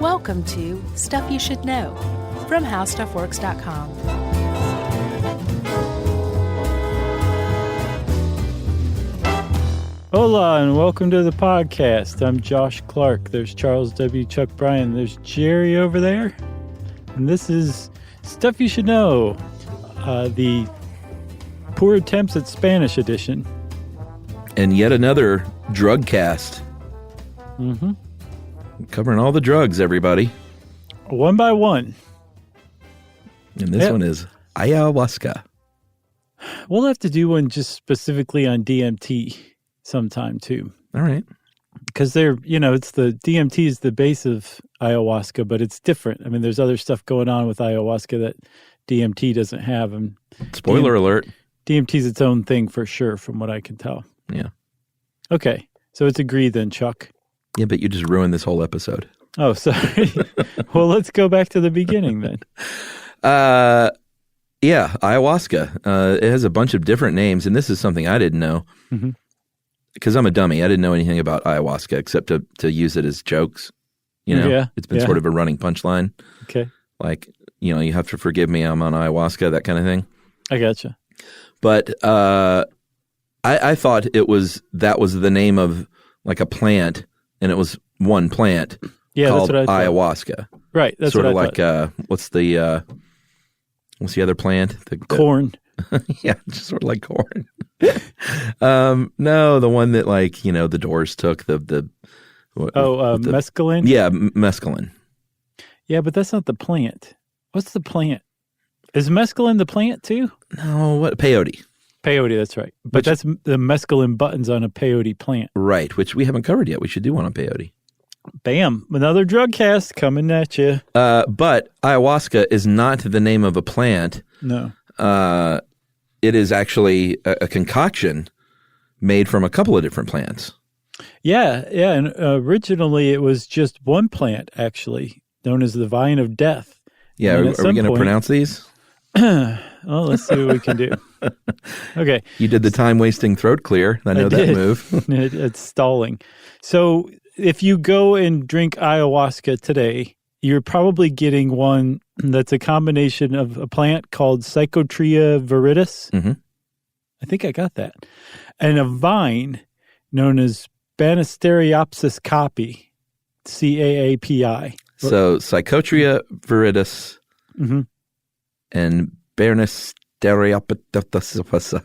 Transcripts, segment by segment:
Welcome to Stuff You Should Know from HowStuffWorks.com. Hola, and welcome to the podcast. I'm Josh Clark. There's Charles W. Chuck Bryan. There's Jerry over there. And this is Stuff You Should Know, the Poor Attempts at Spanish edition. And yet another drug cast. Mm-hmm. Covering all the drugs, everybody. One by one. And this one is ayahuasca. We'll have to do one just specifically on DMT sometime, too. All right. Because it's the DMT is the base of ayahuasca, but it's different. I mean, there's other stuff going on with ayahuasca that DMT doesn't have. And Spoiler alert. DMT is its own thing for sure, from what I can tell. Yeah. Okay. So it's agreed then, Chuck. Yeah, but you just ruined this whole episode. Oh, sorry. Well, let's go back to the beginning then. Yeah, ayahuasca. It has a bunch of different names, and this is something I didn't know. Because I'm a dummy. I didn't know anything about ayahuasca except to use it as jokes. It's been sort of a running punchline. Okay. Like, you have to forgive me, I'm on ayahuasca, that kind of thing. I gotcha. But I thought that was the name of like a plant, and it was one plant called that's what I thought. ayahuasca. Right. That's sort what of I like thought. what's the other plant? Corn. Yeah, just sort of like corn. No, the one that the Doors took mescaline? Yeah, mescaline. Yeah, but that's not the plant. What's the plant? Is mescaline the plant too? No, what? Peyote. Peyote, that's right. But that's the mescaline buttons on a peyote plant. Right, which we haven't covered yet. We should do one on peyote. Bam. Another drug cast coming at you. But ayahuasca is not the name of a plant. No. It is actually a concoction made from a couple of different plants. Yeah. And originally it was just one plant, actually, known as the vine of death. Yeah, are we going to pronounce these? Well, let's see what we can do. Okay. You did the time-wasting throat clear. I know that move. It's stalling. So if you go and drink ayahuasca today, you're probably getting one that's a combination of a plant called Psychotria viridis. Mm-hmm. I think I got that. And a vine known as Banisteriopsis caapi, C-A-A-P-I. So Psychotria viridis and Banisteriopsis.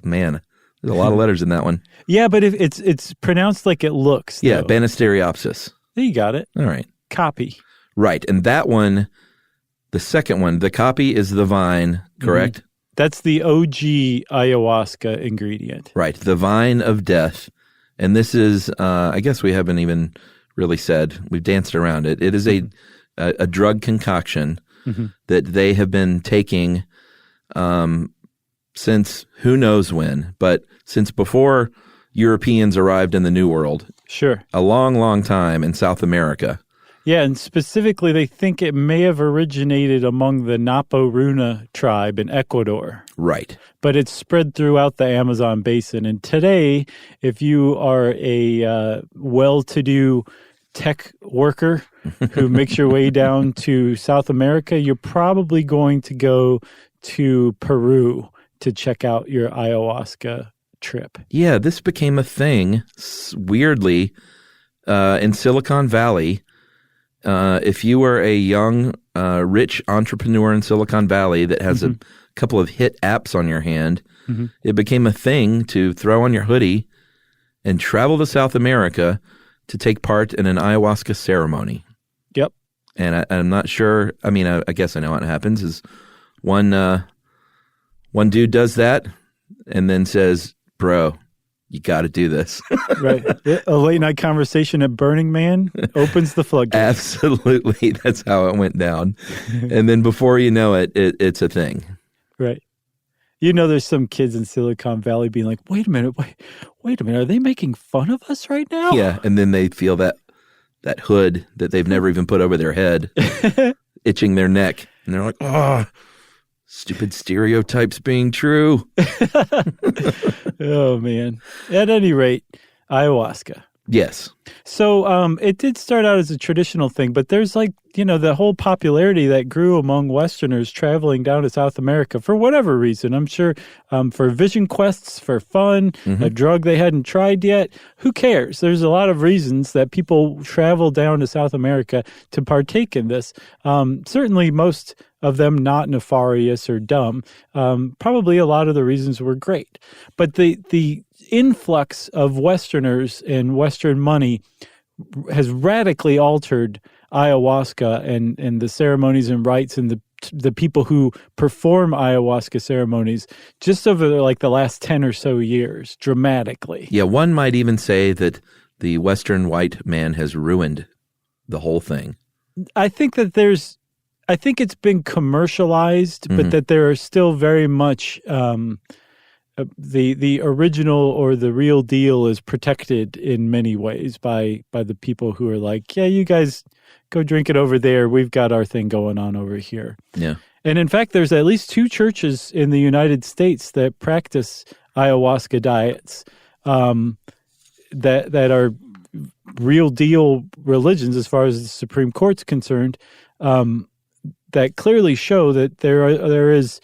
Man, there's a lot of letters in that one. Yeah, but if it's pronounced like it looks. Yeah, though. Banisteriopsis. You got it. All right. Caapi. Right. And that one, the second one, the caapi is the vine, correct? Mm-hmm. That's the OG ayahuasca ingredient. Right. The vine of death. And this is, I guess we haven't even really said, we've danced around it. It is a drug concoction that they have been taking since who knows when, but since before Europeans arrived in the New World. Sure. A long, long time in South America. Yeah, and specifically they think it may have originated among the Napo-Runa tribe in Ecuador. Right. But it's spread throughout the Amazon basin. And today, if you are a well-to-do tech worker who makes your way down to South America, you're probably going to go to Peru to check out your ayahuasca trip. Yeah, this became a thing, weirdly, in Silicon Valley. If you were a young, rich entrepreneur in Silicon Valley that has a couple of hit apps on your hand, it became a thing to throw on your hoodie and travel to South America to take part in an ayahuasca ceremony. Yep. And I'm not sure. I mean, I guess I know what happens is one dude does that and then says, "Bro, you got to do this." Right. A late night conversation at Burning Man opens the floodgates. Absolutely. That's how it went down. And then before you know it, it's a thing. Right. There's some kids in Silicon Valley being like, wait a minute, are they making fun of us right now? Yeah. And then they feel that hood that they've never even put over their head itching their neck. And they're like, oh, stupid stereotypes being true. Oh, man. At any rate, ayahuasca. Yes. So it did start out as a traditional thing, but there's the whole popularity that grew among Westerners traveling down to South America for whatever reason. I'm sure for vision quests, for fun, a drug they hadn't tried yet. Who cares? There's a lot of reasons that people travel down to South America to partake in this. Certainly most of them not nefarious or dumb. Probably a lot of the reasons were great. But the influx of Westerners and Western money has radically altered ayahuasca and the ceremonies and rites and the people who perform ayahuasca ceremonies just over the last 10 or so years, dramatically. Yeah, one might even say that the Western white man has ruined the whole thing. I think it's been commercialized, but that there are still very much the original or the real deal is protected in many ways by the people who are like, yeah, you guys go drink it over there. We've got our thing going on over here. Yeah. And in fact, there's at least 2 churches in the United States that practice ayahuasca diets that are real deal religions as far as the Supreme Court's concerned, that clearly show that there is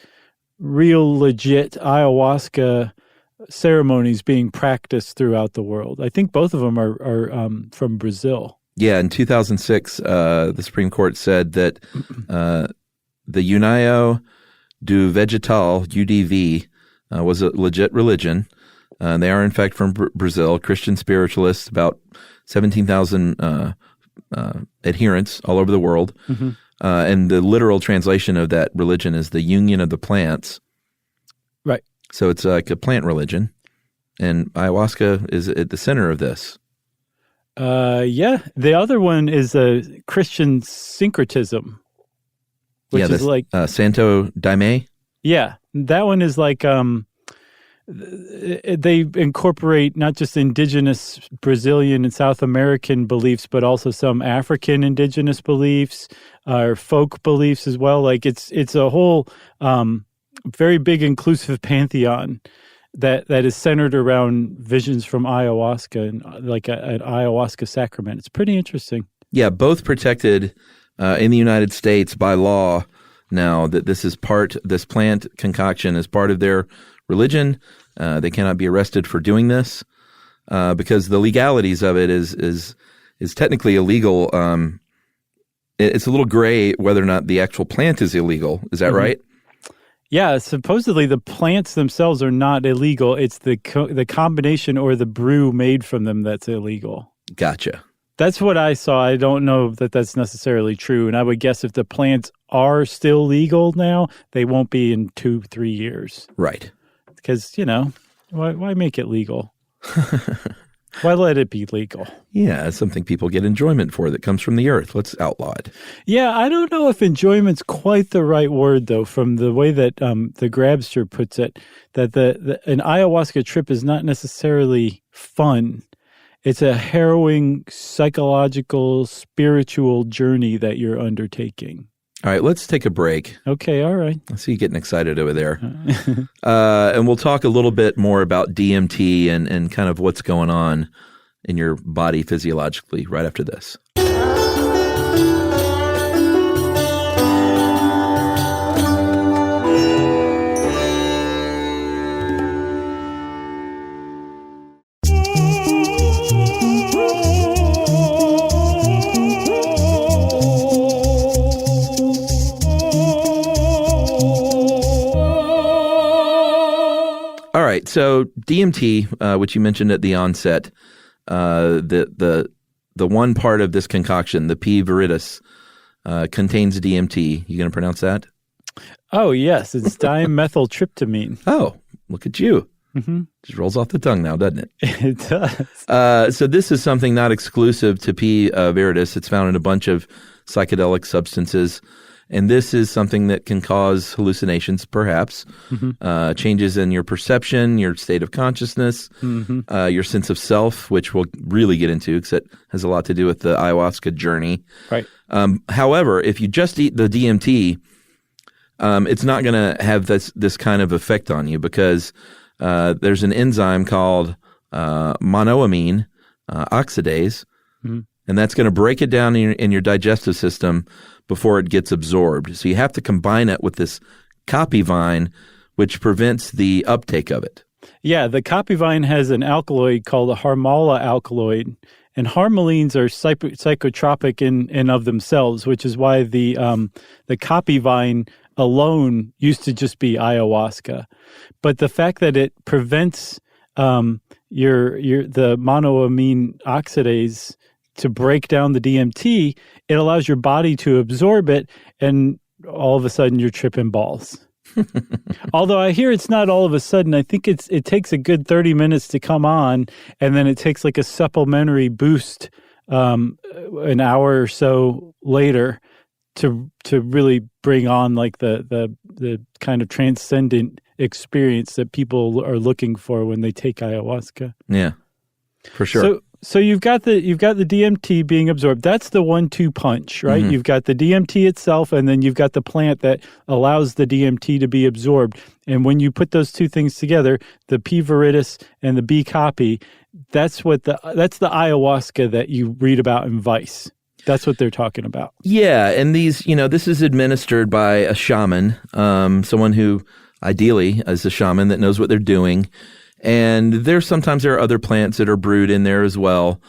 real legit ayahuasca ceremonies being practiced throughout the world. I think both of them are from Brazil. Yeah, in 2006, the Supreme Court said that the União do Vegetal, UDV, was a legit religion. They are, in fact, from Brazil, Christian spiritualists, about 17,000 adherents all over the world. And the literal translation of that religion is the union of the plants. Right. So it's like a plant religion. And ayahuasca is at the center of this. Yeah. The other one is a Christian syncretism, which is like Santo Daime. Yeah, that one is like they incorporate not just indigenous Brazilian and South American beliefs, but also some African indigenous beliefs or folk beliefs as well. Like it's a whole very big inclusive pantheon that is centered around visions from ayahuasca and like an ayahuasca sacrament. It's pretty interesting. Yeah, both protected in the United States by law now that this plant concoction is part of their religion. They cannot be arrested for doing this because the legalities of it is technically illegal. It's a little gray whether or not the actual plant is illegal. Is that right? Yeah, supposedly the plants themselves are not illegal. It's the combination or the brew made from them that's illegal. Gotcha. That's what I saw. I don't know that that's necessarily true. And I would guess if the plants are still legal now, they won't be in 2-3 years. Right. Because, why make it legal? Why let it be legal? Yeah, it's something people get enjoyment for that comes from the earth. Let's outlaw it. Yeah, I don't know if enjoyment's quite the right word, though, from the way that the Grabster puts it, that an ayahuasca trip is not necessarily fun. It's a harrowing psychological, spiritual journey that you're undertaking. All right, let's take a break. Okay, all right. I see you getting excited over there. And we'll talk a little bit more about DMT and kind of what's going on in your body physiologically right after this. All right, so DMT, which you mentioned at the onset, the one part of this concoction, the P. viridis, contains DMT. You going to pronounce that? Oh, yes. It's dimethyltryptamine. Oh, look at you. Mm-hmm. Just rolls off the tongue now, doesn't it? It does. So this is something not exclusive to P. viridis. It's found in a bunch of psychedelic substances. And this is something that can cause hallucinations, perhaps, changes in your perception, your state of consciousness, your sense of self, which we'll really get into because it has a lot to do with the ayahuasca journey. Right. However, if you just eat the DMT, it's not going to have this kind of effect on you because there's an enzyme called monoamine oxidase, Mm-hmm. and that's going to break it down in your digestive system before it gets absorbed. So you have to combine it with this copy vine, which prevents the uptake of it. Yeah, the copy vine has an alkaloid called a harmala alkaloid, and harmalines are psychotropic in of themselves, which is why the copy vine alone used to just be ayahuasca. But the fact that it prevents the monoamine oxidase to break down the DMT, it allows your body to absorb it, and all of a sudden you're tripping balls. Although I hear it's not all of a sudden. I think it takes a good 30 minutes to come on, and then it takes like a supplementary boost an hour or so later to really bring on like the kind of transcendent experience that people are looking for when they take ayahuasca. Yeah, for sure. So you've got the DMT being absorbed. That's the 1-2 punch, right? Mm-hmm. You've got the DMT itself, and then you've got the plant that allows the DMT to be absorbed. And when you put those two things together, the P. viridis and the B. copy, that's the ayahuasca that you read about in Vice. That's what they're talking about. Yeah, and these, this is administered by a shaman, someone who ideally is a shaman that knows what they're doing. And sometimes there are other plants that are brewed in there as well,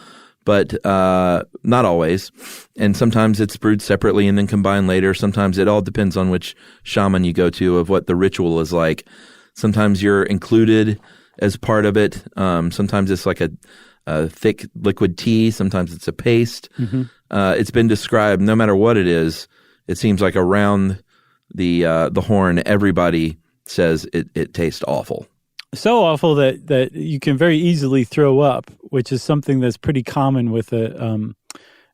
but not always. And sometimes it's brewed separately and then combined later. Sometimes it all depends on which shaman you go to, of what the ritual is like. Sometimes you're included as part of it. Sometimes it's like a thick liquid tea. Sometimes it's a paste. Mm-hmm. It's been described, no matter what it is, it seems like around the horn, everybody says it tastes awful. So awful that you can very easily throw up, which is something that's pretty common with an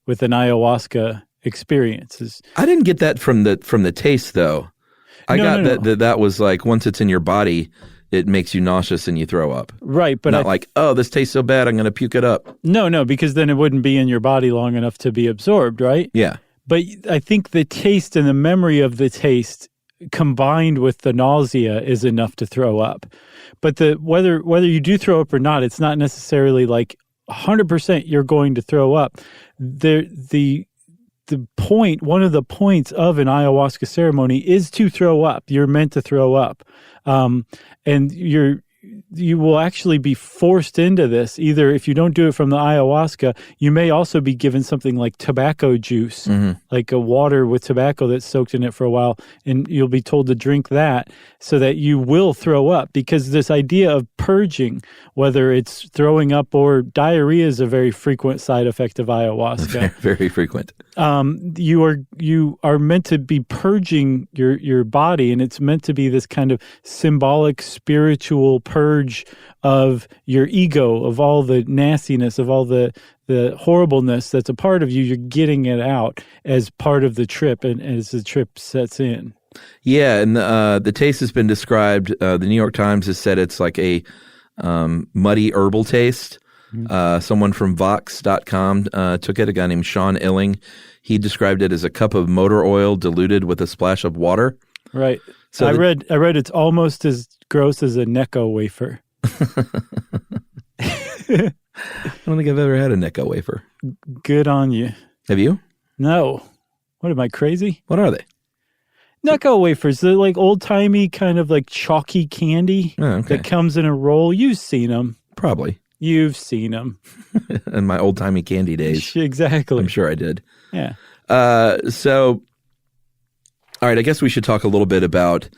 ayahuasca experience. I didn't get that from the taste though. I got that was like once it's in your body, it makes you nauseous and you throw up. Right, but not this tastes so bad, I'm going to puke it up. No, because then it wouldn't be in your body long enough to be absorbed, right? Yeah. But I think the taste and the memory of the taste combined with the nausea is enough to throw up. But whether you do throw up or not, it's not necessarily like 100% you're going to throw up. The point, one of the points of an ayahuasca ceremony is to throw up. You're meant to throw up. And you will actually be forced into this. Either if you don't do it from the ayahuasca, you may also be given something like tobacco juice, mm-hmm. like a water with tobacco that's soaked in it for a while, and you'll be told to drink that so that you will throw up. Because this idea of purging, whether it's throwing up or diarrhea, is a very frequent side effect of ayahuasca. Very frequent. You are meant to be purging your body, and it's meant to be this kind of symbolic spiritual purge of your ego, of all the nastiness, of all the horribleness that's a part of you. You're getting it out as part of the trip, and as the trip sets in. Yeah, and the taste has been described. The New York Times has said it's like a muddy herbal taste. Mm-hmm. Someone from Vox.com took it, a guy named Sean Illing. He described it as a cup of motor oil diluted with a splash of water. Right. So I read it's almost as gross as a Necco wafer. I don't think I've ever had a Necco wafer. Good on you. Have you? No. What, am I crazy? What are they? Necco wafers. They're like old-timey kind of like chalky candy that comes in a roll. You've seen them. Probably. You've seen them. In my old-timey candy days. Exactly. I'm sure I did. Yeah. So, all right, I guess we should talk a little bit about,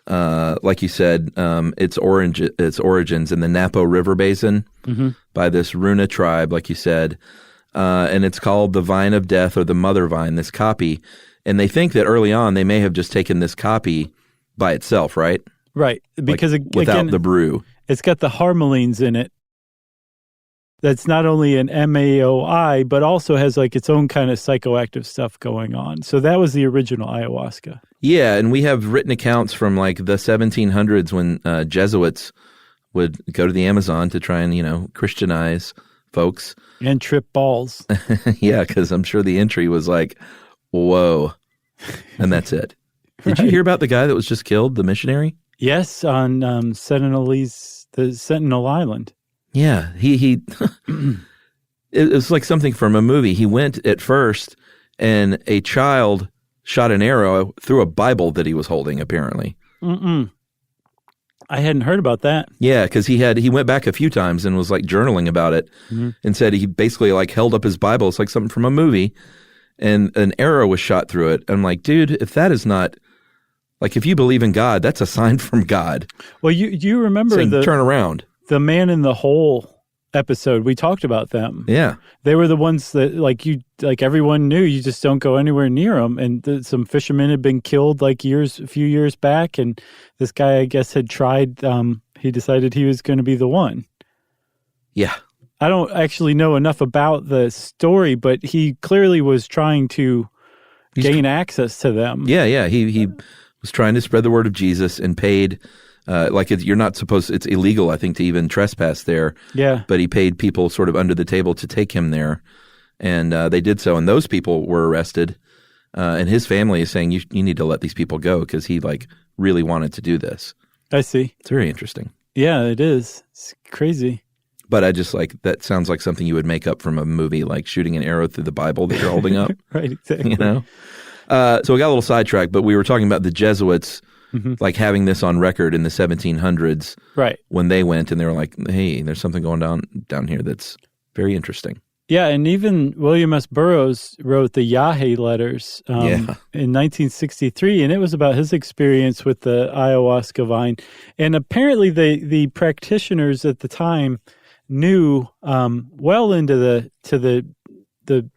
like you said, its origins in the Napo River Basin mm-hmm. by this Runa tribe, like you said. And it's called the Vine of Death, or the Mother Vine, this copy. And they think that early on they may have just taken this copy by itself, right? Right. Because without the brew. It's got the harmalines in it. That's not only an MAOI, but also has like its own kind of psychoactive stuff going on. So that was the original ayahuasca. Yeah, and we have written accounts from like the 1700s when Jesuits would go to the Amazon to try and, Christianize folks. And trip balls. Yeah, because I'm sure the entry was like, whoa, and that's it. Did you hear about the guy that was just killed, the missionary? Yes, on the Sentinel Island. Yeah, he It was like something from a movie. He went at first, and a child shot an arrow through a Bible that he was holding, apparently. I hadn't heard about that. Yeah, because he went back a few times and was like journaling about it, and said he basically like held up his Bible. It's like something from a movie, and an arrow was shot through it. I'm like, dude, if that is not like, if you believe in God, that's a sign from God. Well, you remember saying, turn around. The Man in the Hole episode, we talked about them. Yeah. They were the ones that like everyone knew you just don't go anywhere near them. And some fishermen had been killed like a few years back. And this guy, I guess, had tried, he decided he was going to be the one. Yeah. I don't actually know enough about the story, but he clearly was trying to gain access to them. Yeah. He was trying to spread the word of Jesus and paid, you're not supposed, it's illegal, I think, to even trespass there. Yeah. But he paid people sort of under the table to take him there. And they did so. And those people were arrested. And his family is saying, you need to let these people go because he like really wanted to do this. I see. It's very interesting. Yeah, it is. It's crazy. But I just like, that sounds like something you would make up from a movie, like shooting an arrow through the Bible that you're holding up. Right, exactly. You know? So we got a little sidetracked, but we were talking about the Jesuits like having this on record in the 1700s, right? When they went and they were like, "Hey, there's something going down here that's very interesting." Yeah, and even William S. Burroughs wrote the Yahe letters in 1963, and it was about his experience with the ayahuasca vine. And apparently, the practitioners at the time knew well into the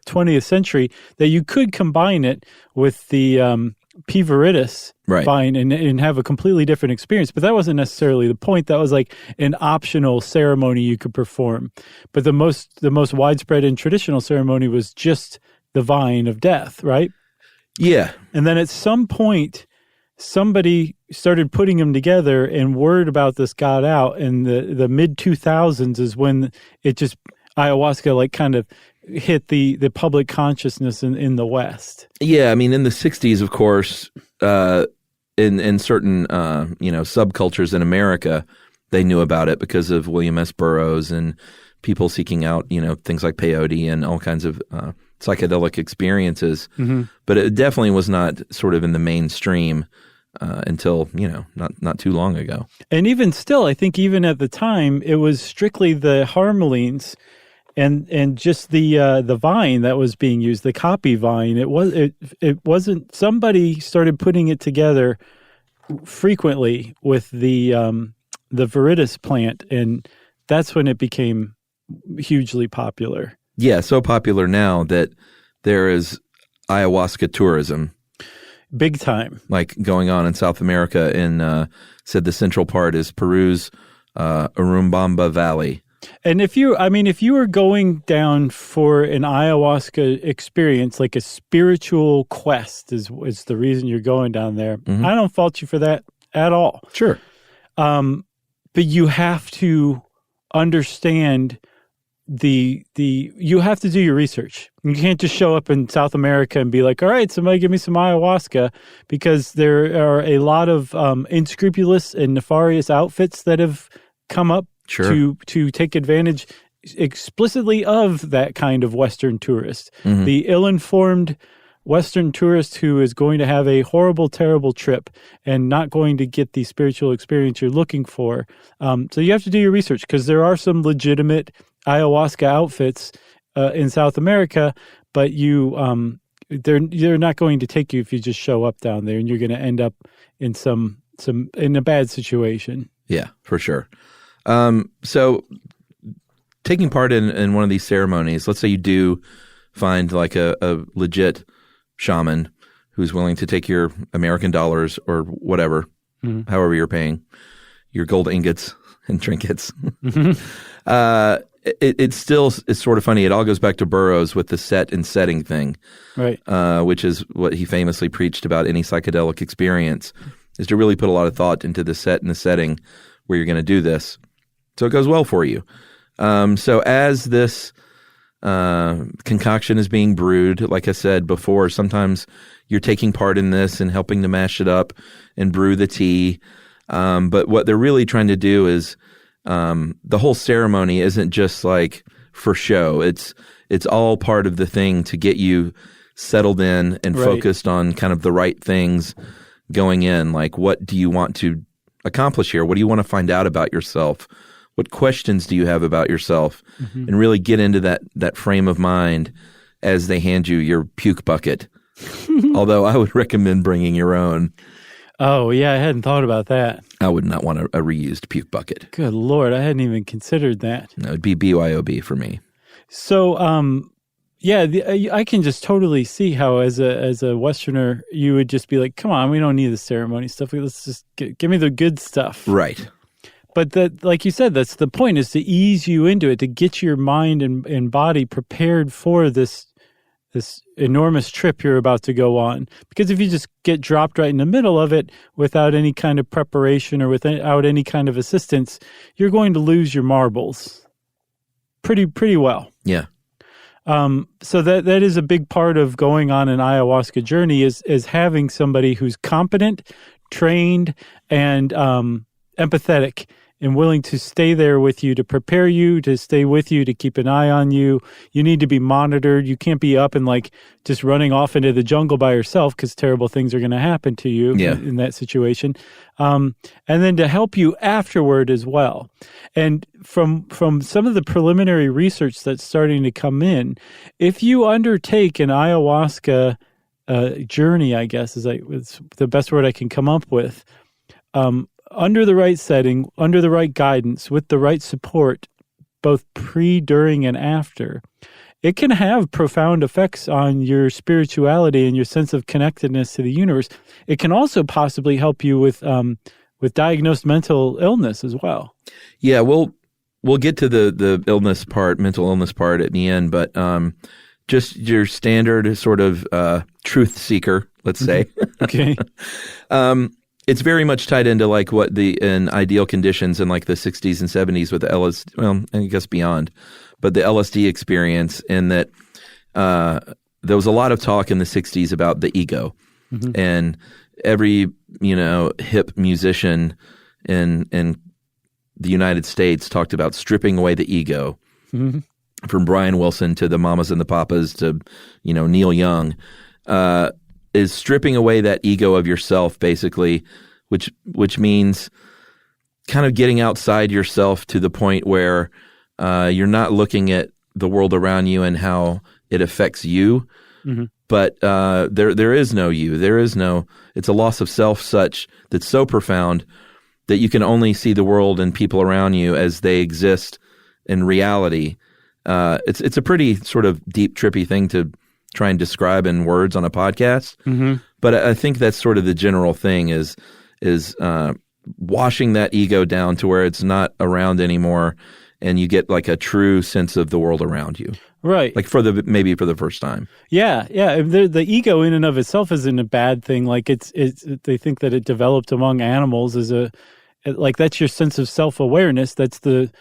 20th century that you could combine it with the P. viridis vine and have a completely different experience. But that wasn't necessarily the point. That was like an optional ceremony you could perform. But the most widespread and traditional ceremony was just the vine of death, right? Yeah. And then at some point, somebody started putting them together and word about this got out. And the mid-2000s is when it just, ayahuasca like kind of hit the public consciousness in the West. Yeah, I mean, in the 60s, of course, in certain, subcultures in America, they knew about it because of William S. Burroughs and people seeking out, things like peyote and all kinds of psychedelic experiences. But it definitely was not sort of in the mainstream until, not too long ago. And even still, I think even at the time, it was strictly the harmalines and just the vine that was being used, the copy vine. It wasn't. Somebody started putting it together frequently with the viridis plant, and that's when it became hugely popular. Yeah, so popular now that there is ayahuasca tourism, big time, like going on in South America. And said the central part is Peru's Urubamba Valley. And if you were going down for an ayahuasca experience, like a spiritual quest is the reason you're going down there. I don't fault you for that at all. Sure. But you have to understand you have to do your research. You can't just show up in South America and be like, all right, somebody give me some ayahuasca, because there are a lot of unscrupulous and nefarious outfits that have come up to take advantage explicitly of that kind of Western tourist. The ill-informed Western tourist who is going to have a horrible, terrible trip and not going to get the spiritual experience you're looking for. So you have to do your research, because there are some legitimate ayahuasca outfits in South America, but they're not going to take you if you just show up down there, and you're going to end up in in a bad situation. Yeah, for sure. So taking part in one of these ceremonies, let's say you do find like a legit shaman who's willing to take your American dollars or whatever, however you're paying, your gold ingots and trinkets. It still is sort of funny. It all goes back to Burroughs with the set and setting thing, right? Which is what he famously preached about any psychedelic experience, is to really put a lot of thought into the set and the setting where you're going to do this, so it goes well for you. So as this concoction is being brewed, like I said before, sometimes you're taking part in this and helping to mash it up and brew the tea. But what they're really trying to do is the whole ceremony isn't just like for show. It's all part of the thing to get you settled in and focused on kind of the right things going in. Like, what do you want to accomplish here? What do you want to find out about yourself? What questions do you have about yourself? And really get into that frame of mind as they hand you your puke bucket. Although I would recommend bringing your own. Oh, yeah, I hadn't thought about that. I would not want a reused puke bucket. Good Lord, I hadn't even considered that. No, it'd be BYOB for me. So, I can just totally see how as a Westerner, you would just be like, come on, we don't need the ceremony stuff. Let's just give me the good stuff. Right. But that, like you said, that's the point, is to ease you into it, to get your mind and body prepared for this enormous trip you're about to go on. Because if you just get dropped right in the middle of it without any kind of preparation or without any kind of assistance, you're going to lose your marbles pretty well. Yeah. So that is a big part of going on an ayahuasca journey is having somebody who's competent, trained, and empathetic and willing to stay there with you, to prepare you, to stay with you, to keep an eye on you. You need to be monitored. You can't be up and just running off into the jungle by yourself, because terrible things are going to happen to you in that situation. And then to help you afterward as well. And from some of the preliminary research that's starting to come in, if you undertake an ayahuasca journey, I guess is the best word I can come up with, under the right setting, under the right guidance, with the right support, both pre, during, and after, it can have profound effects on your spirituality and your sense of connectedness to the universe. It can also possibly help you with diagnosed mental illness as well. Yeah, we'll get to the illness part, mental illness part at the end, but just your standard sort of truth seeker, let's say. Okay. It's very much tied into what in ideal conditions in the 60s and 70s with the LSD, well, I guess beyond, but the LSD experience, in that there was a lot of talk in the 60s about the ego. And every, hip musician in the United States talked about stripping away the ego, from Brian Wilson to the Mamas and the Papas to, Neil Young, is stripping away that ego of yourself, basically, which means kind of getting outside yourself to the point where you're not looking at the world around you and how it affects you, but there is no you. There is no. It's a loss of self that's so profound that you can only see the world and people around you as they exist in reality. It's a pretty sort of deep, trippy thing to try and describe in words on a podcast. But I think that's sort of the general thing is washing that ego down to where it's not around anymore, and you get a true sense of the world around you. Right. Maybe for the first time. Yeah. The ego in and of itself isn't a bad thing. They think that it developed among animals as that's your sense of self-awareness. That's the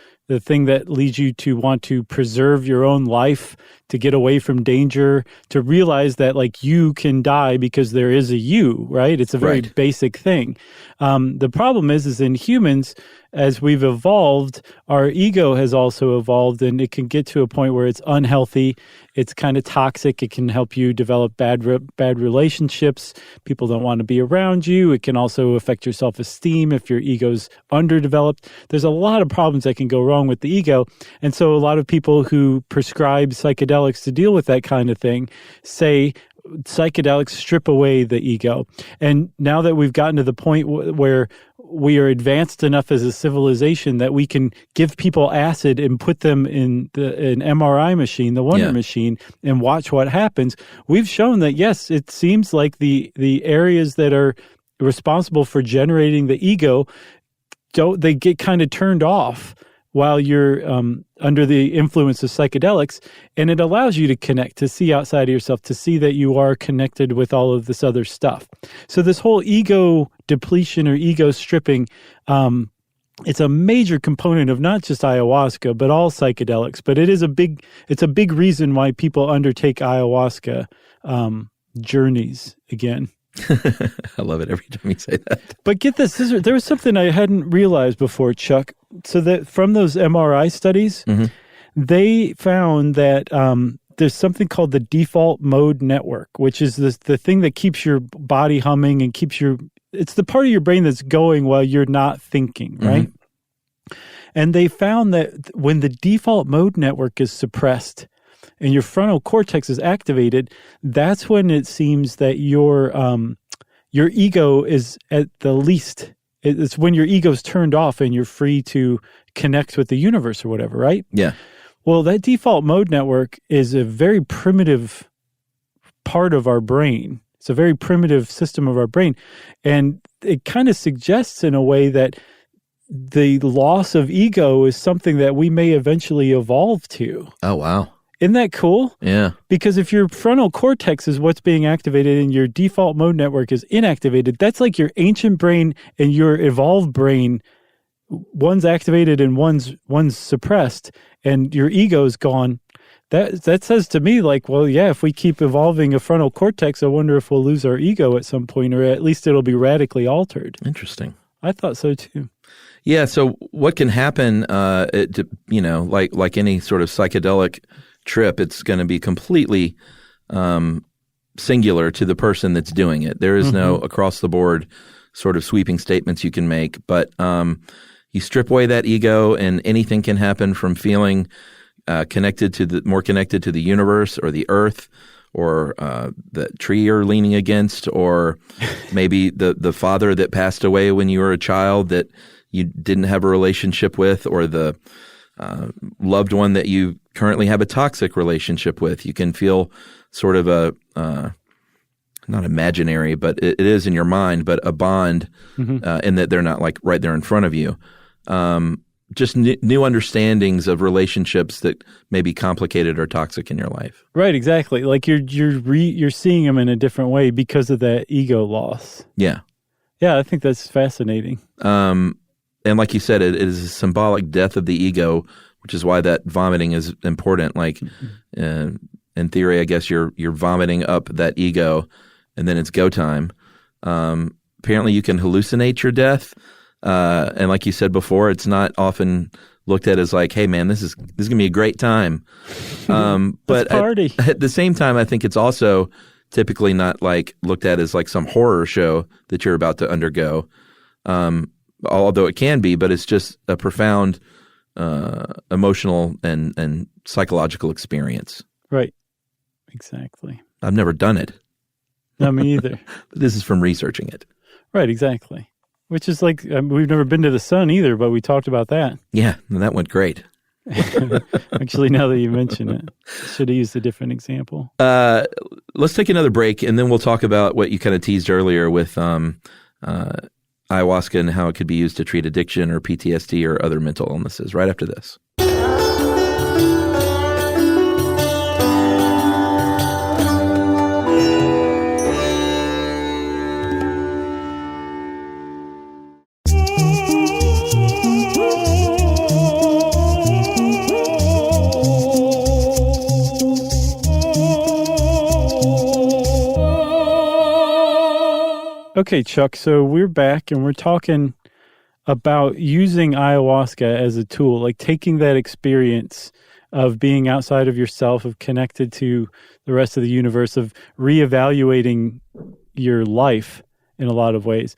thing that leads you to want to preserve your own life, to get away from danger, to realize that you can die because there is a you, right? It's a very basic thing. The problem is in humans, as we've evolved, our ego has also evolved, and it can get to a point where it's unhealthy. It's kind of toxic. It can help you develop bad relationships. People don't want to be around you. It can also affect your self-esteem if your ego's underdeveloped. There's a lot of problems that can go wrong with the ego. And so a lot of people who prescribe psychedelics to deal with that kind of thing say psychedelics strip away the ego. And now that we've gotten to the point where we are advanced enough as a civilization that we can give people acid and put them in an MRI machine, the Wonder machine, and watch what happens, we've shown that, yes, it seems like the areas that are responsible for generating the ego, they get kind of turned off while you're under the influence of psychedelics, and it allows you to connect, to see outside of yourself, to see that you are connected with all of this other stuff. So this whole ego depletion or ego stripping, it's a major component of not just ayahuasca, but all psychedelics. But it's a big reason why people undertake ayahuasca journeys again. I love it every time you say that. But get this, there was something I hadn't realized before, Chuck. So that from those MRI studies, they found that there's something called the default mode network, which is the thing that keeps your body humming and it's the part of your brain that's going while you're not thinking, right? And they found that when the default mode network is suppressed and your frontal cortex is activated, that's when it seems that your ego is at the least. It's when your ego's turned off and you're free to connect with the universe or whatever, right? Yeah. Well, that default mode network is a very primitive part of our brain. It's a very primitive system of our brain. And it kind of suggests in a way that the loss of ego is something that we may eventually evolve to. Oh, wow. Isn't that cool? Yeah. Because if your frontal cortex is what's being activated and your default mode network is inactivated, that's like your ancient brain and your evolved brain. One's activated and one's suppressed, and your ego's gone. That says to me, like, well, yeah, if we keep evolving a frontal cortex, I wonder if we'll lose our ego at some point, or at least it'll be radically altered. Interesting. I thought so too. Yeah. So what can happen? Like any sort of psychedelic trip, it's going to be completely singular to the person that's doing it. There is no across the board sort of sweeping statements you can make, but you strip away that ego, and anything can happen from feeling more connected to the universe or the earth, or the tree you're leaning against, or maybe the father that passed away when you were a child that you didn't have a relationship with, or the loved one that you currently have a toxic relationship with. You can feel sort of a not imaginary, but it is in your mind, but a bond in that they're not like right there in front of you. Just new understandings of relationships that may be complicated or toxic in your life. Right, exactly. Like you're seeing them in a different way because of that ego loss. Yeah. Yeah, I think that's fascinating. And like you said, it is a symbolic death of the ego, which is why that vomiting is important. Like in theory, I guess you're vomiting up that ego, and then it's go time. Apparently, you can hallucinate your death. And like you said before, it's not often looked at as like, hey man, this is gonna be a great time. But party. At the same time, I think it's also typically not like looked at as like some horror show that you're about to undergo. Although it can be, but it's just a profound emotional and psychological experience. Right. Exactly. I've never done it. Not me either. But this is from researching it. Right, exactly. Which is like, we've never been to the sun either, but we talked about that. Yeah, and that went great. Actually, now that you mention it, should have used a different example. Let's take another break, and then we'll talk about what you kind of teased earlier with ayahuasca and how it could be used to treat addiction or PTSD or other mental illnesses right after this. Okay, Chuck, so we're back and we're talking about using ayahuasca as a tool, like taking that experience of being outside of yourself, of connected to the rest of the universe, of reevaluating your life in a lot of ways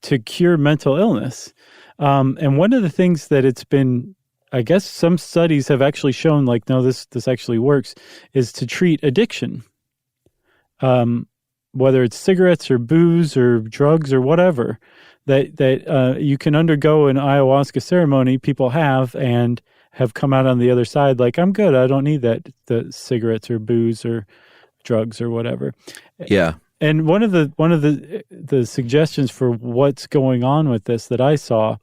to cure mental illness. And one of the things that it's been, I guess some studies have actually shown like, no, this actually works, is to treat addiction. Whether it's cigarettes or booze or drugs or whatever, that you can undergo an ayahuasca ceremony, people have come out on the other side like, I'm good, I don't need the cigarettes or booze or drugs or whatever. Yeah. And one of the suggestions for what's going on with this that I saw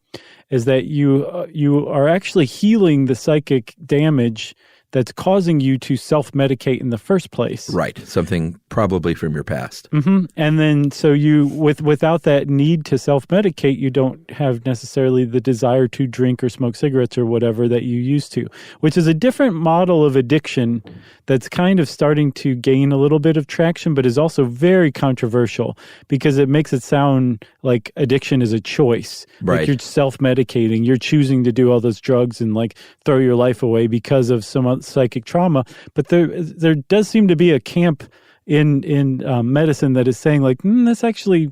is that you are actually healing the psychic damage that's causing you to self-medicate in the first place. Right. Something probably from your past. Mm-hmm. And then so you, without that need to self-medicate, you don't have necessarily the desire to drink or smoke cigarettes or whatever that you used to, which is a different model of addiction that's kind of starting to gain a little bit of traction, but is also very controversial because it makes it sound like addiction is a choice. Right. Like you're self-medicating, you're choosing to do all those drugs and like throw your life away because of some psychic trauma. But there does seem to be a camp in medicine that is saying like, this actually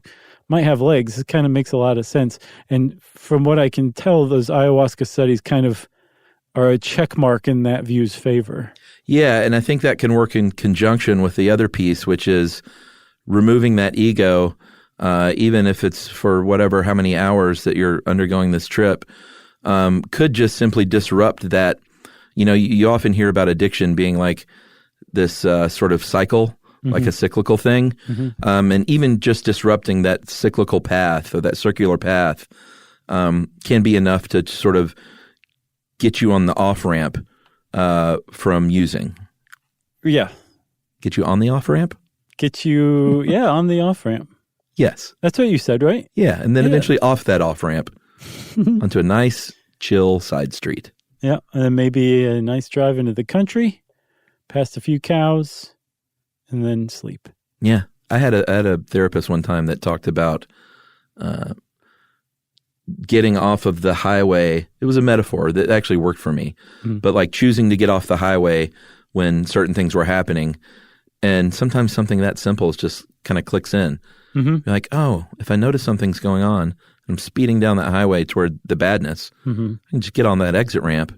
might have legs. It kind of makes a lot of sense. And from what I can tell, those ayahuasca studies kind of are a check mark in that view's favor. Yeah, and I think that can work in conjunction with the other piece, which is removing that ego, even if it's for whatever, how many hours that you're undergoing this trip, could just simply disrupt that. You know, you often hear about addiction being like this sort of cycle, like a cyclical thing. And even just disrupting that cyclical path or that circular path can be enough to sort of get you on the off-ramp from using. Yeah. Get you on the off-ramp? Get you, on the off-ramp. Yes. That's what you said, right? Yeah, and then eventually off that off-ramp onto a nice, chill side street. Yeah, and then maybe a nice drive into the country, past a few cows, and then sleep. Yeah. I had a therapist one time that talked about getting off of the highway. It was a metaphor that actually worked for me, but like choosing to get off the highway when certain things were happening. And sometimes something that simple is just kind of clicks in. You're like, oh, if I notice something's going on, I'm speeding down that highway toward the badness. I can just get on that exit ramp,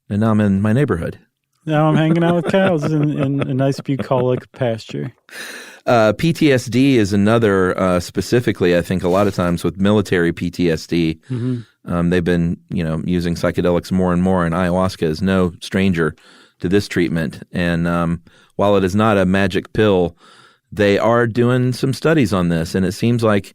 and now I'm in my neighborhood. Now I'm hanging out with cows in a nice bucolic pasture. PTSD is another, specifically, I think a lot of times with military PTSD, they've been, using psychedelics more and more, and ayahuasca is no stranger to this treatment. And while it is not a magic pill, they are doing some studies on this, and it seems like,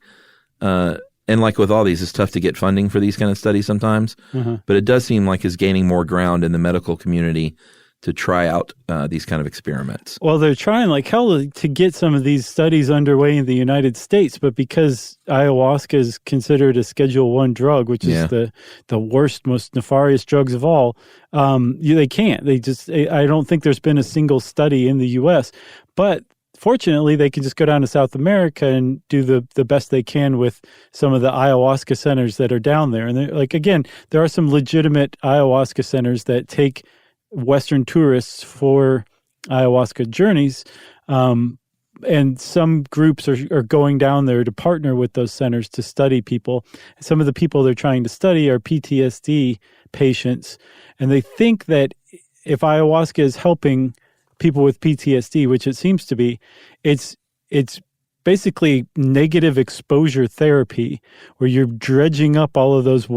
and like with all these, it's tough to get funding for these kind of studies sometimes, but it does seem like it's gaining more ground in the medical community to try out these kind of experiments. Well, they're trying like hell to get some of these studies underway in the United States, but because ayahuasca is considered a Schedule I drug, which is the worst, most nefarious drugs of all, they can't. I don't think there's been a single study in the U.S., but fortunately, they can just go down to South America and do the best they can with some of the ayahuasca centers that are down there. And again, there are some legitimate ayahuasca centers that take Western tourists for ayahuasca journeys. And some groups are going down there to partner with those centers to study people. Some of the people they're trying to study are PTSD patients. And they think that if ayahuasca is helping people with PTSD, which it seems to be, it's basically negative exposure therapy, where you're dredging up all of those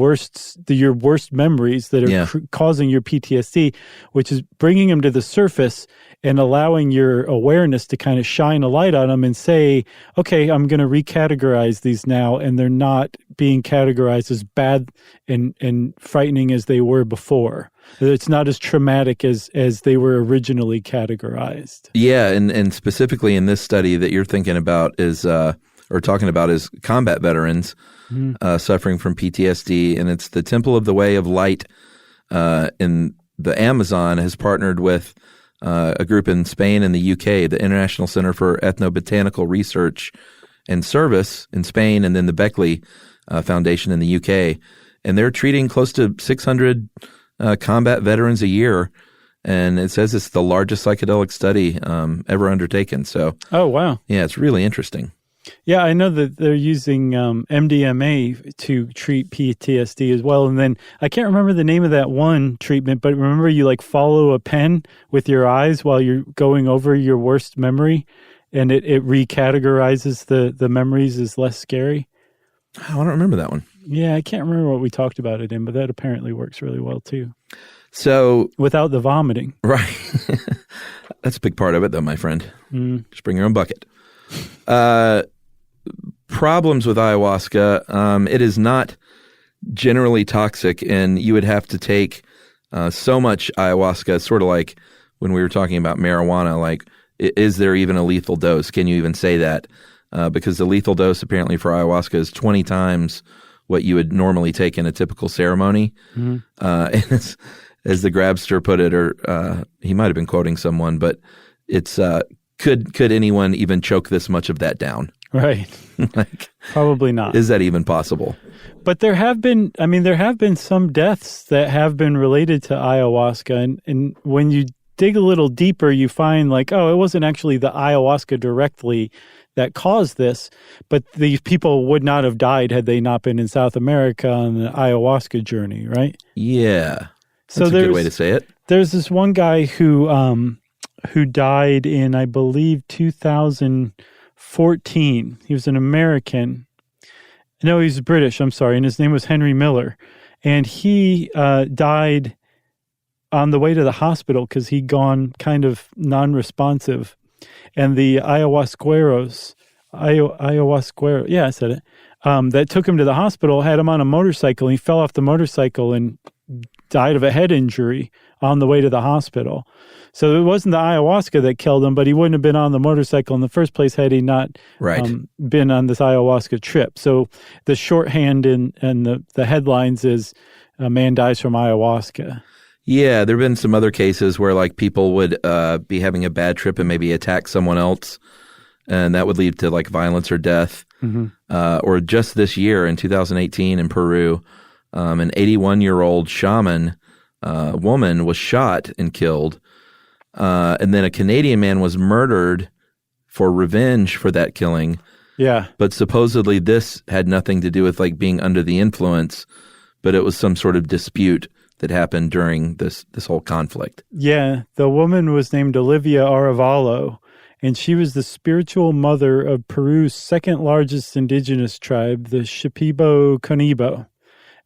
your worst memories that are causing your PTSD, which is bringing them to the surface and allowing your awareness to kind of shine a light on them and say, okay, I'm going to recategorize these now, and they're not being categorized as bad and frightening as they were before. It's not as traumatic as they were originally categorized. Yeah, and specifically in this study that you're thinking about is, or talking about, is combat veterans suffering from PTSD, and it's the Temple of the Way of Light in the Amazon has partnered with a group in Spain and the UK, the International Center for Ethnobotanical Research and Service in Spain, and then the Beckley Foundation in the UK, and they're treating close to 600 combat veterans a year, and it says it's the largest psychedelic study ever undertaken. So, oh wow, yeah, it's really interesting. Yeah, I know that they're using MDMA to treat PTSD as well. And then I can't remember the name of that one treatment, but remember you like follow a pen with your eyes while you're going over your worst memory, and it recategorizes the memories as less scary. Oh, I don't remember that one. Yeah, I can't remember what we talked about it in, but that apparently works really well too. So without the vomiting. Right. That's a big part of it though, my friend. Just bring your own bucket. Problems with ayahuasca, it is not generally toxic, and you would have to take So much ayahuasca, sort of like when we were talking about marijuana, like, is there even a lethal dose? Can you even say that? Because the lethal dose apparently for ayahuasca is 20 times what you would normally take in a typical ceremony. And as the Grabster put it, or he might have been quoting someone, but it's could anyone even choke this much of that down? Right. Like, probably not. Is that even possible? But there have been some deaths that have been related to ayahuasca. And when you dig a little deeper, you find like, oh, it wasn't actually the ayahuasca directly that caused this, but these people would not have died had they not been in South America on the ayahuasca journey, right? Yeah. That's a good way to say it. There's this one guy who died in, I believe, 2014. He was an American. No, he's British, I'm sorry, and his name was Henry Miller. And he died on the way to the hospital because he'd gone kind of non-responsive. And the ayahuasqueros, yeah, I said it, that took him to the hospital, had him on a motorcycle. He fell off the motorcycle and died of a head injury on the way to the hospital. So it wasn't the ayahuasca that killed him, but he wouldn't have been on the motorcycle in the first place had he not been on this ayahuasca trip. So the shorthand and the headlines is a man dies from ayahuasca. Yeah, there have been some other cases where like people would be having a bad trip and maybe attack someone else, and that would lead to like violence or death. Or just this year in 2018 in Peru, an 81-year-old shaman woman was shot and killed. And then a Canadian man was murdered for revenge for that killing. Yeah. But supposedly this had nothing to do with like being under the influence, but it was some sort of dispute that happened during this whole conflict. Yeah. The woman was named Olivia Arevalo, and she was the spiritual mother of Peru's second largest indigenous tribe, the Shipibo Conibo.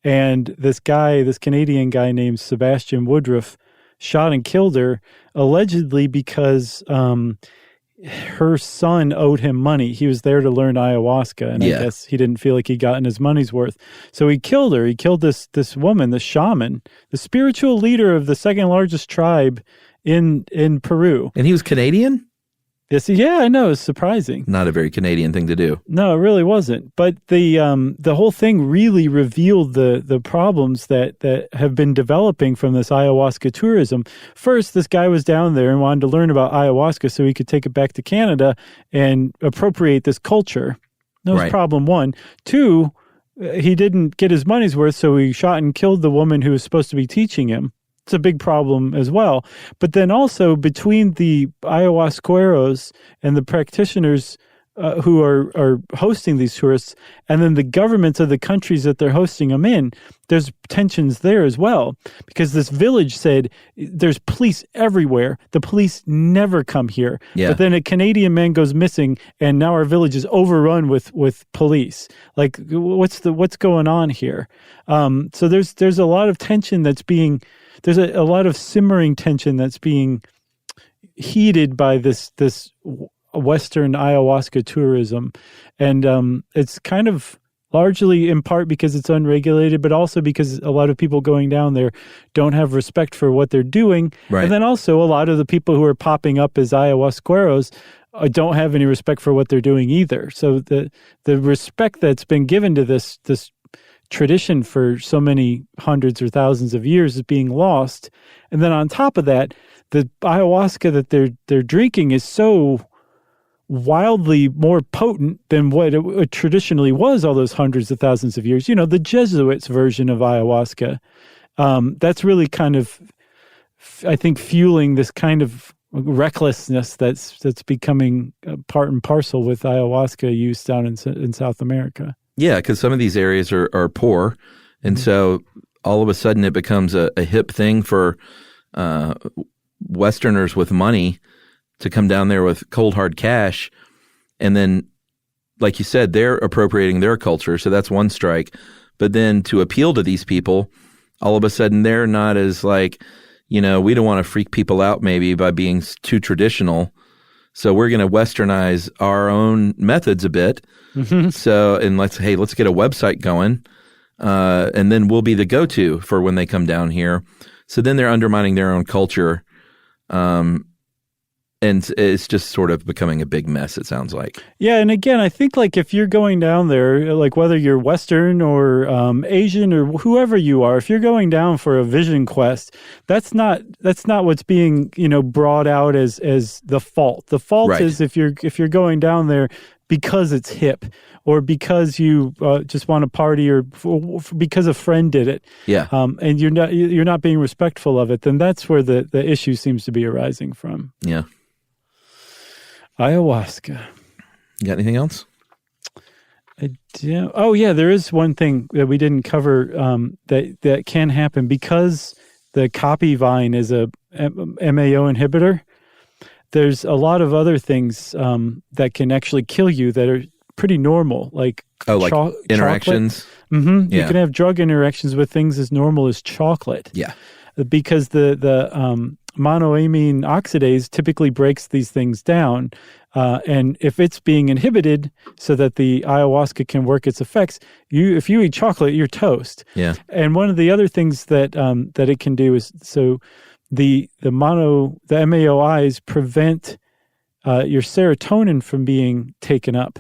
And this Canadian guy named Sebastian Woodruff shot and killed her, allegedly because her son owed him money. He was there to learn ayahuasca, and I guess he didn't feel like he'd gotten his money's worth. So he killed her. He killed this woman, the shaman, the spiritual leader of the second largest tribe in Peru. And he was Canadian? Yes, yeah, I know. It's surprising. Not a very Canadian thing to do. No, it really wasn't. But the whole thing really revealed the problems that have been developing from this ayahuasca tourism. First, this guy was down there and wanted to learn about ayahuasca so he could take it back to Canada and appropriate this culture. That was problem one. Two, he didn't get his money's worth, so he shot and killed the woman who was supposed to be teaching him. It's a big problem as well. But then also between the ayahuasqueros and the practitioners who are hosting these tourists, and then the governments of the countries that they're hosting them in, there's tensions there as well. Because this village said, there's police everywhere. The police never come here. Yeah. But then a Canadian man goes missing, and now our village is overrun with police. Like, what's going on here? So there's a lot of tension that's being... There's a lot of simmering tension that's being heated by this Western ayahuasca tourism. And it's kind of largely in part because it's unregulated, but also because a lot of people going down there don't have respect for what they're doing. Right. And then also a lot of the people who are popping up as ayahuasqueros don't have any respect for what they're doing either. So the respect that's been given to this tradition for so many hundreds or thousands of years is being lost. And then on top of that, the ayahuasca that they're drinking is so wildly more potent than what it traditionally was all those hundreds of thousands of years. You know, the Jesuits' version of ayahuasca. That's really kind of, I think, fueling this kind of recklessness that's becoming part and parcel with ayahuasca use down in South America. Yeah, because some of these areas are poor, and so all of a sudden it becomes a hip thing for Westerners with money to come down there with cold hard cash, and then, like you said, they're appropriating their culture, so that's one strike. But then to appeal to these people, all of a sudden they're not as like, we don't want to freak people out maybe by being too traditional. So we're going to Westernize our own methods a bit. So, and let's get a website going, and then we'll be the go-to for when they come down here. So then they're undermining their own culture. And it's just sort of becoming a big mess, it sounds like. Yeah, and again, I think like if you're going down there, like whether you're Western or Asian or whoever you are, if you're going down for a vision quest, that's not what's being brought out as the fault. The fault Right. is if you're going down there because it's hip or because you just want to party or because a friend did it. Yeah. And you're not being respectful of it, then that's where the issue seems to be arising from. Yeah. Ayahuasca. You got anything else? Oh, yeah, there is one thing that we didn't cover that can happen because the copy vine is a MAO inhibitor. There's a lot of other things that can actually kill you that are pretty normal, like interactions. Mm-hmm. Yeah. You can have drug interactions with things as normal as chocolate. Yeah. Because the monoamine oxidase typically breaks these things down. And if it's being inhibited so that the ayahuasca can work its effects, if you eat chocolate, you're toast. Yeah. And one of the other things that it can do is the MAOIs prevent your serotonin from being taken up.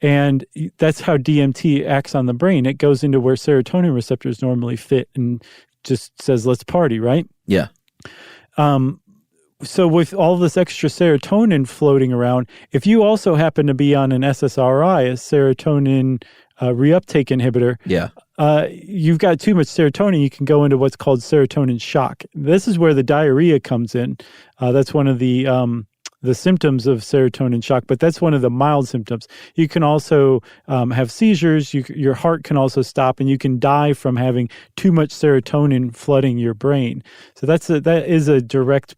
And that's how DMT acts on the brain. It goes into where serotonin receptors normally fit and just says, let's party, right? Yeah. So with all this extra serotonin floating around, if you also happen to be on an SSRI, a serotonin reuptake inhibitor, you've got too much serotonin, you can go into what's called serotonin shock. This is where the diarrhea comes in. That's one of the symptoms of serotonin shock, but that's one of the mild symptoms. You can also have seizures. Your heart can also stop, and you can die from having too much serotonin flooding your brain. So that is a direct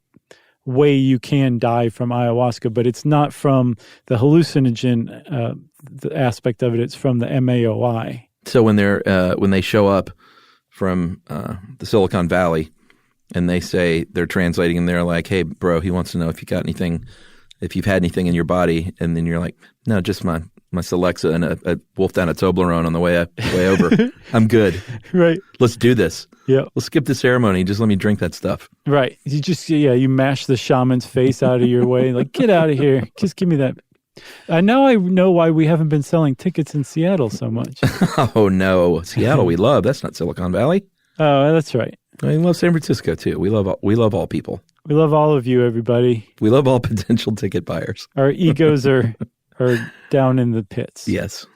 way you can die from ayahuasca, but it's not from the hallucinogen the aspect of it. It's from the MAOI. So when they show up from the Silicon Valley, and they say they're translating, and they're like, "Hey, bro, he wants to know if you've had anything in your body," and then you're like, "No, just my Celexa and a wolf down a Toblerone on the way over. I'm good. Right. Let's do this. Yeah. We'll skip the ceremony. Just let me drink that stuff." Right. You mash the shaman's face out of your way. Like, get out of here. Just give me that. Now I know why we haven't been selling tickets in Seattle so much. Oh, no. Seattle we love. That's not Silicon Valley. Oh, that's right. I love San Francisco, too. We love all people. We love all of you, everybody. We love all potential ticket buyers. Our egos are down in the pits. Yes.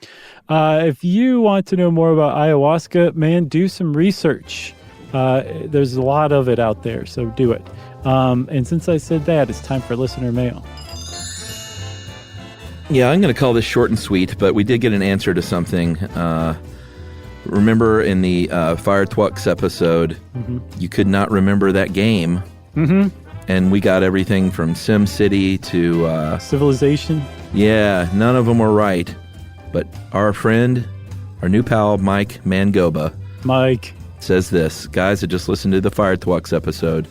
If you want to know more about ayahuasca, man, do some research. There's a lot of it out there, so do it. And since I said that, it's time for listener mail. Yeah, I'm going to call this short and sweet, but we did get an answer to something. Remember in the Fire Twux episode, you could not remember that game. Mm-hmm. And we got everything from Sim City to... Civilization? Yeah, none of them were right. But our friend, our new pal, Mike Mangoba, says this. Guys, I just listened to the Fire Twux episode.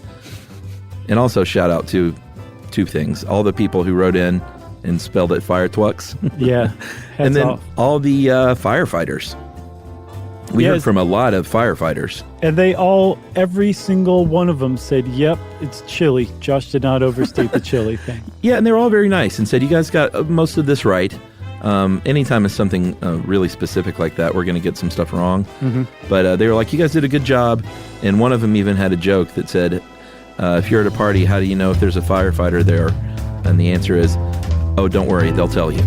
And also shout out to two things. All the people who wrote in and spelled it Fire Twux. Yeah. And then off. all the firefighters. We heard from a lot of firefighters. And every single one of them said, yep, it's chili. Josh did not overstate the chili thing. Yeah, and they were all very nice and said, you guys got most of this right. Anytime it's something really specific like that, we're going to get some stuff wrong. Mm-hmm. But they were like, you guys did a good job. And one of them even had a joke that said, if you're at a party, how do you know if there's a firefighter there? And the answer is, oh, don't worry, they'll tell you.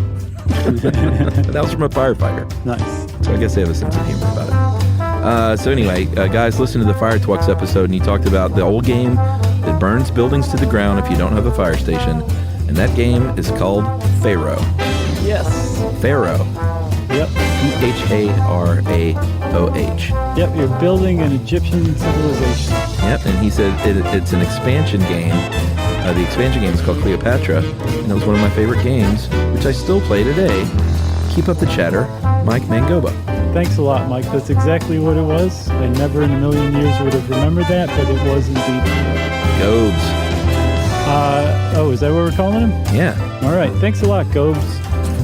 That was from a firefighter. Nice. So I guess they have a sense of humor about it. So anyway, guys, listen to the Fire Twux episode, and he talked about the old game that burns buildings to the ground if you don't have a fire station. And that game is called Pharaoh. Yes. Pharaoh. Yep. Pharaoh. Yep, you're building an Egyptian civilization. Yep, and he said it's an expansion game. The expansion game is called Cleopatra, and it was one of my favorite games, which I still play today. Keep up the chatter, Mike Mangoba. Thanks a lot, Mike. That's exactly what it was. I never in a million years would have remembered that, but it was indeed. Gobes. Is that what we're calling him? Yeah. All right. Thanks a lot, Gobes.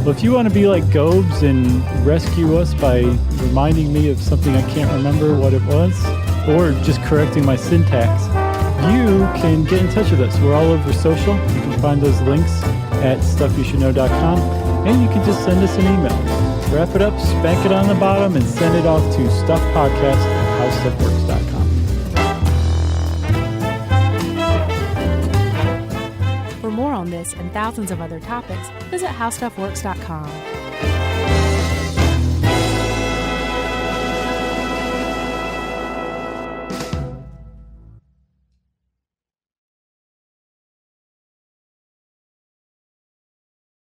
Well, if you want to be like Gobes and rescue us by reminding me of something I can't remember what it was, or just correcting my syntax, you can get in touch with us. We're all over social. You can find those links at stuffyoushouldknow.com, and you can just send us an email. Wrap it up, spank it on the bottom, and send it off to stuffpodcast@howstuffworks.com. For more on this and thousands of other topics, visit howstuffworks.com.